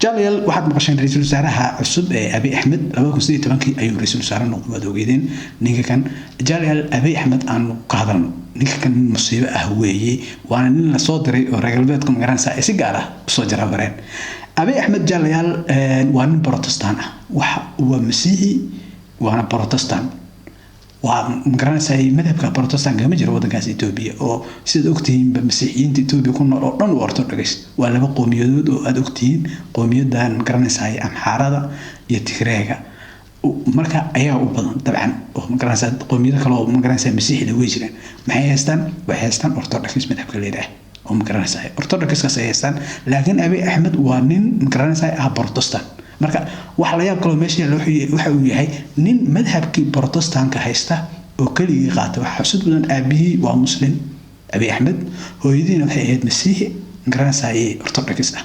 جاليال واحد مقشين رئيس الوزراء عصب أبي أحمد لما كنت تبانكي أي رئيس الوزراء نقوم دوجيدين نيجا كان جاليال أبي أحمد عن قهرنا نيجا كان مصيبة أهوية وأنا نلا صادري ورجال بيتكم جران سائسي قارة صادر برين أبي أحمد جاليال وأنا بروتستان ومسيحي وأنا بروتستان ومقرن ساي مذهب كبروتستان كما جرى ودنكاس إثيوبيا أو سيد أكتين بمسيحيين إثيوبيا كنا أردن وأرثوذكس ولا بقوميات أدوكتين قوميات دان مقرن ساي أمحارة يتكرهها ومركا أيها وبدن طبعا مقرن ساي قوميات كلا مقرن ساي مسيحي لويجرين محيستان وحيستان أرثوذكس مذهب كليره ومقرن ساي أرثوذكس كسيستان لكن أبي أحمد وانين مقرن ساي بروتستان marka wax la yaab kale meesha waxa uu yahay nin madhabkii Protestant-ka haysta oo kaliya qaata wax xusud badan aabihii waa muslim Abi Ahmed hooyadiina waxay ahayd Masiixi garansay Orthodox ah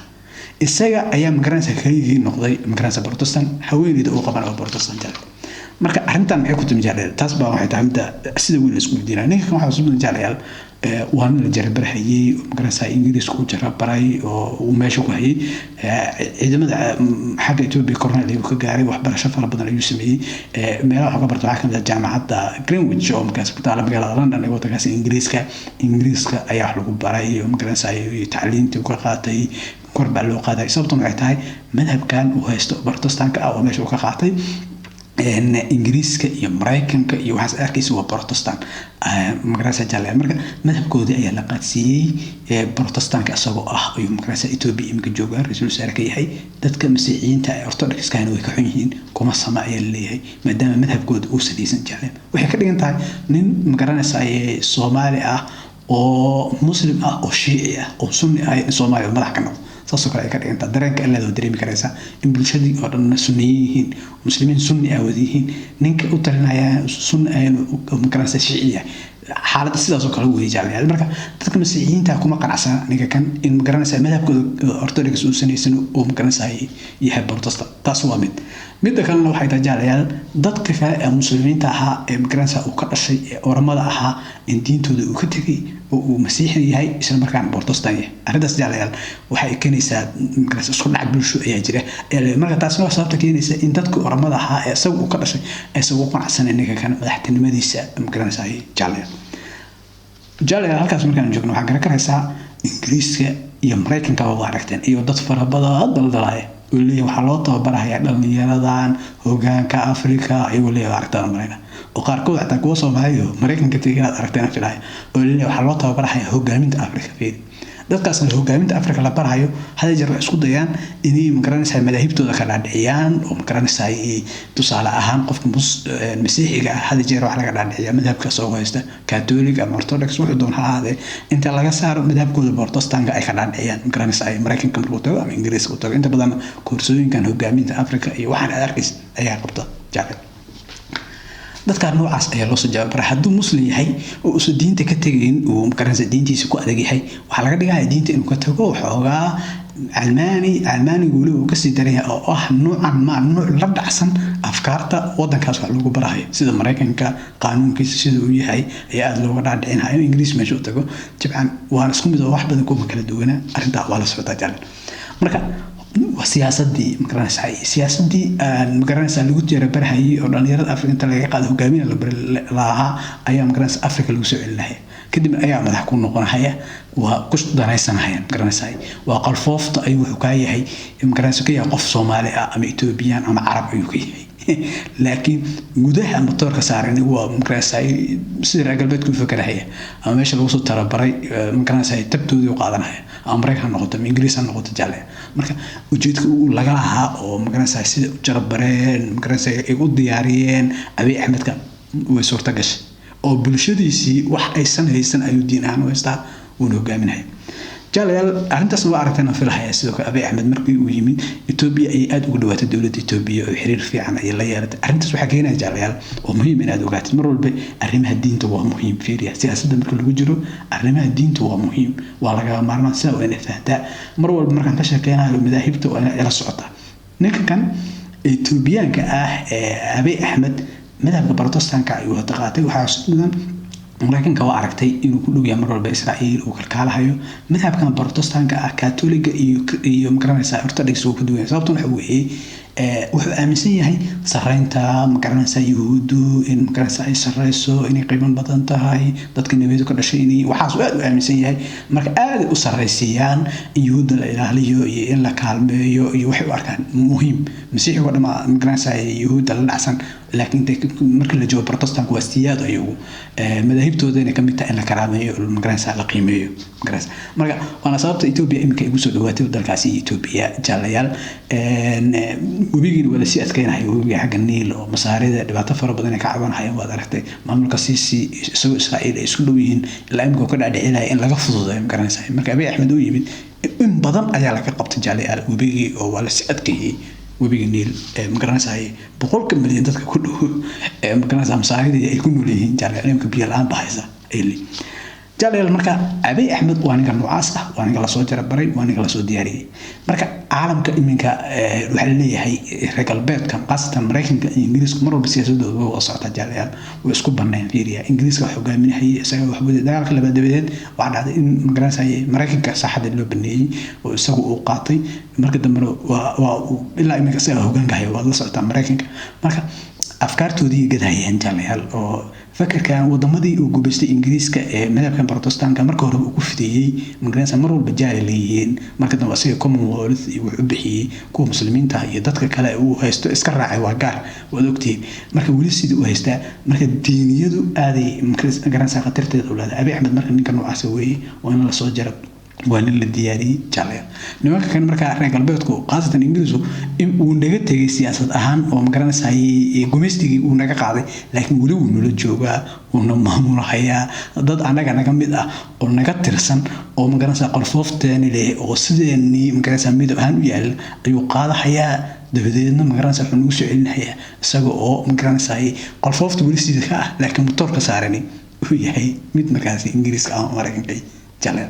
isaga ayaa garansay kaliya noqday garansay Protestant haweeneyda oo qaban oo Protestant ah marka arintan maxay ku timjaalay taas baa waxay tahay sida wiil isku diinaa ninka waxa xusud badan jaalay waan la jarbarayay garansay Ingiriis ku jarabaray oo meesha ku hayay ciidamada xagga Ethiopia korneel ay ka gaaray waxbarasho fara badan ayuu sameeyay meelaha waxa ka bartay waxa kamid ah jaamacadda Greenwich oo markaas ku taala magaalada London ee waddankaas Ingiriiska ayaa wax lagu baray oo garansay tacliinta uu ka qaatay korba loo qaaday sababtuna waxay tahay madhabkan uu haysto Protestant-ka ah oo meesha uu ka qaatay ingiriiska iyo mareykanka iyo waxaas arkaysa waa Protestant magarasa jaalay marka madhabkoodii ayaa la qaadsiiyay Protestant-ka asagoo ah iyo magarasa Ethiopia imka jooga rasuul saarka yahay dadka masiixiyiinta ee Orthodox-ka way ka xun yihiin kuma sameeyay leeyahay maadaama madhabkooda uu sadeysan jaalay waxay ka dhigan tahay nin magarasa Soomaali ah oo muslim ah oo shiici ah oo sunni ah Soomaali madax ka noqdo taasoo kale ay ka dhigan tahay dareenka alla oo dareemi karaysa in bulshadii oo dhan sunniyiin muslimiin sunni ah wadihiin ninka u talinaya sunni ay magarasa shiici xaalada sidaas oo kale u weeyay marka dadka masiixiyiinta kuma qanacsan ninka kan in magarasa madhabkooda Orthodox uu sanaysan oo magarasa yahay Protestant taas waa mid kalena waxay tajaalayaal dadka kale ee muslimiinta ahaa ee magarasa uu ka dhashay ee oramada ahaa in diintooda uu ka tagay oo uu masiixi yahay isla markaana Protestant yahay arintaas jaalayaal waxay keenaysaa magarasa isku dhac bulsho ayaa jira marka taas waa sababta keenaysa in dadka oramada ahaa ee isagu uu ka dhashay isagu qanacsan ninka kan madaxtinimadiisa magarasa jaalaya halkaas markaan joogno waxa garan karaysaa Ingiriiska iyo Mareykanka oo aragteen iyo dad fara badan daldalay oo leeyahay waxa loo tababarayaa dhalinyaradan hoggaanka Afrika ay leeyahay aragtaan Mareykanka oo qaarkood xataa kuwa Soomaaliya Mareykanka tagay aragteen filay oo leeyahay waxa loo tababarayaa hoggaaminta Afrika fiid dadkaas hoggaaminta Afrika la barayo hada jeer wax isku dayaan inay magaranaysaa madaahibtooda kala dhiciyaan oo magaranaysaa tusaale ahaan qofka masiixiga hada jeer wax laga dhaadhiciyaa madhabka soo haysta Catholic ama Orthodox wuxuu doon ahaade inta laga saaro madhabkooda Protestant-ka ay ka dhaadhiciyaan magaranaysaa Mareykanka markuu tago ama Ingiriiska uu tago inta badan koorsooyinkan hoggaaminta Afrika iyo waxaan arkays ayaa qabta jaalay dadka noocaas ayaa loo soo jawaabay hadduu muslim yahay oo uu diinta ka tagayn oo magaranaysaa diintiisa ku adag yahay waxa laga dhigaa diinta inuu ka tago xoogaa علماني يقولوا كسي دريه أو نوعا ما نوع لبد أحسن أفكارته وضن كاس على لوجو براهي سيد أمريكان كقانون كيس سيد وياهي هي لو قاعد عينها إنجليز ما شو تقول طبعا وأنا سكون إذا واحد بدكم كلا دوينا أرنتها ولا صوتها جال مركا وسياسة دي مقرنة سعي سياسة دي مقرنة سعي لو تجرب براهي أو نيرة أفريقيا تلاقي قاعد هجامين لها أيام مقرنة أفريقيا لو سوي لها كدب أيام مدح كون نقول هيا وكش دانيسان هيا مقرنة سعي وقلفوفت أي وحكاية هي مقرنة سكية قف صومالي أم إثيوبيان أم عرب أيوكي لكن جودها مطور كسارني هو مقرنة سعي سير قلبت كل فكرة هي أما ماشي الوسط ترى بري مقرنة سعي تبتو ذي وقاعدنا هيا أمريكا نقطة إنجليز نقطة جالية مركا وجودك لقاها أو مقرنة سعي سيد جرب برين مقرنة سعي يقول دياريين أبي أحمد كان وصورة قش oo bulshadiisii wax aysan haysan ayuu diin ahaan u haystaa uu hogaaminahay jaaleel arintaas waa aragtana filahay sidoo kale Abi Ahmed markii uu yimid Ethiopia ay aad ugu dhawaatay dawladda Ethiopia oo xiriir fiican ay la yeelatay arintaas waxa keenay jaaleel oo muhiim in aad ogaatid mar walba arrimaha diinta waa muhiim fiiriya siyaasadda marka lagu jiro arrimaha diinta waa muhiim waa laga maarmaan sida oo in fahantaa mar walba markaan ka sheekeynayo madaahibta waa in la socota ninka kan Ethiopiaanka ah Abi Ahmed مذهب البروتستانك أيوه تقاتل وحاسدنا maraykanka waa aragtay inuu ku dhow yahay mar walba Israa'iil uu kalkaalahayo madhabkan Protestanka ah Catholic iyo magaranaysa Orthodox uu ku duwan sababtuna waxa weeye wuxuu aaminsan yahay sareynta magaranaysa Yuhuudu in magaranaysa ay sareyso inay qiiman badan tahay dadka nabiyada ka dhashay inay waxaas aad u aaminsan yahay marka aad u sareysiyaan in Yuhuuda la ilaaliyo iyo in la kaalmeeyo iyo waxay u arkaan muhiim masiixiga dhama magaranaysa Yuhuuda la dhacsan laakiin markii la joogo Protestant waa siyaad ayagu madahibtooda inay kamid tahay in la karaameeyo magaranaysa la qiimeeyo magaranaysa marka waana sababta Ethiopia imika igu soo dhawaatay dalkaasi Ethiopia jaalayaal webigiina wala si adkeenahay webiga xagga Niil oo masaarida dhibaato fara badan ka cabanayaan waad aragtay maamulka Sisi isagoo Israa'iil ay isku dhow yihiin ilaa imika ka dhaadhicinaya in laga fududeeyo magaranaysa marka Abiy Ahmed uu yimid in badan ayaa laga qabtay jaalayaal webigii oo wala si adkeeyay webiga Niil magaranaysa boqolka milyan dadka ku dhow magaranaysa masaarida ay ku nool yihiin jaalayaal imika biyo la'aan bahaysa jaalayaal marka Abiy Ahmed waa ninka noocaas ah waa ninka la soo jarabaray waa ninka la soo diyaariyay marka caalamka iminka waxa la leeyahay reer galbeedka qaasatan Mareykanka iyo Ingiriiska mar walba siyaasadooda waa socota jaalayaal way isku banaan fiiriya Ingiriiska waxa hogaaminayay isaga wax wada dagaalka labadeed waxa dhacday in magaranaysa Mareykanka saxada loo baneeyay oo isagu uu qaatay marka dambe waa ilaa iminka isaga hoggaanka waa la socota Mareykanka marka afkaartoodii gadayeen jaalayaal oo فكركان ودمدي وجوبستي إنجليز كمذهب كان بروتستان كان مركه هو كفتي من جنس مرة البجاليين مركز نواسية كم وارث وحبحي كو مسلمين تهي ضدك كلا وهيست إسكرع وجار ودكتي مركز ولسي وهيستا مركز الدينية دو هذه مركز جنس خطرت الأولاد أبي أحمد مركز نكانوا عسوي وأنا لصوجر وأنا الدياري جاليا نمك كان مركز رجال بيتكو قاصة إنجليزو ونجت تجي سياسة أهم ومقرنس هاي جومستي ونجا قاضي لكن ولو نلجوجا ونمامون حياة ضد أنا كميدا ونجت ترسن ومقرنس قرصوف تاني له وصدني مقرنس ميدا هن يال يقاضي حياة دبدينا مقرنس حنوش علن حياة سجوا مقرنس هاي قرصوف تقولي ذكاء لكن مطور كسارني وهي ميت مقرنس إنجليز كأم مركز جاليا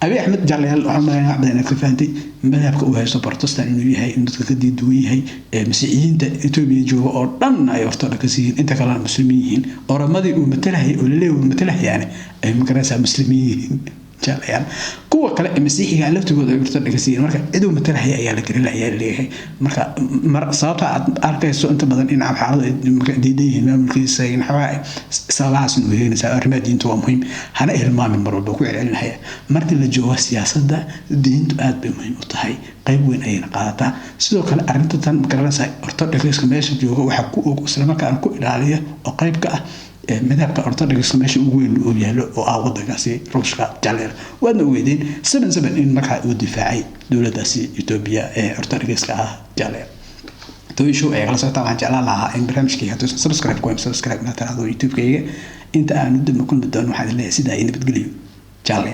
أبي أحمد جاليال وحنا أحمد أنا كفانتي مذهب كوهاي سبورتستان إنه هي إنه تكدي دوي هي مسيحيين تبي جو أردن أي أفترض كثير أنت كلام مسلمين أرمادي ومثله هي ولا ليه ومثله يعني مكرسة مسلمين جاليال كوا كلا مسيحي قال لفت جود أفترض كثير مركا إدو مثله هي أيال كريلا أيال اللي هي مركا صابت أركيس أنت بدن إن عم حاضر ديديه ما ممكن سين حواي سلاس إنه هي نسأ أرمادي تو مهم هنا إهلما من مرة بقول على الحياة مركا اللي جوا السياسة ده دين تقاد بمهم وتهاي qayb weyn ayna qaadataa sidoo kale arintan magaranaysa ortodhoxka meesha jooga waxa ku og isla markaan ku ilaaliyo oo qayb ka ah madhabka ortodhoxka meesha ugu weyn oo yaalo oo ah waddankaasi Ruushka jaaleel wadna weydeen 77 in markaa uu difaacay dawladdaasi Ethiopia ee ortodhoxka ah jaaleel تويشو أي غلطة طبعا جعلها إن برامجك هتوس سبسكرايب مثلا على يوتيوب كيجا أنت أنا ندم كل بدون واحد اللي سيدا إني بتقولي جالي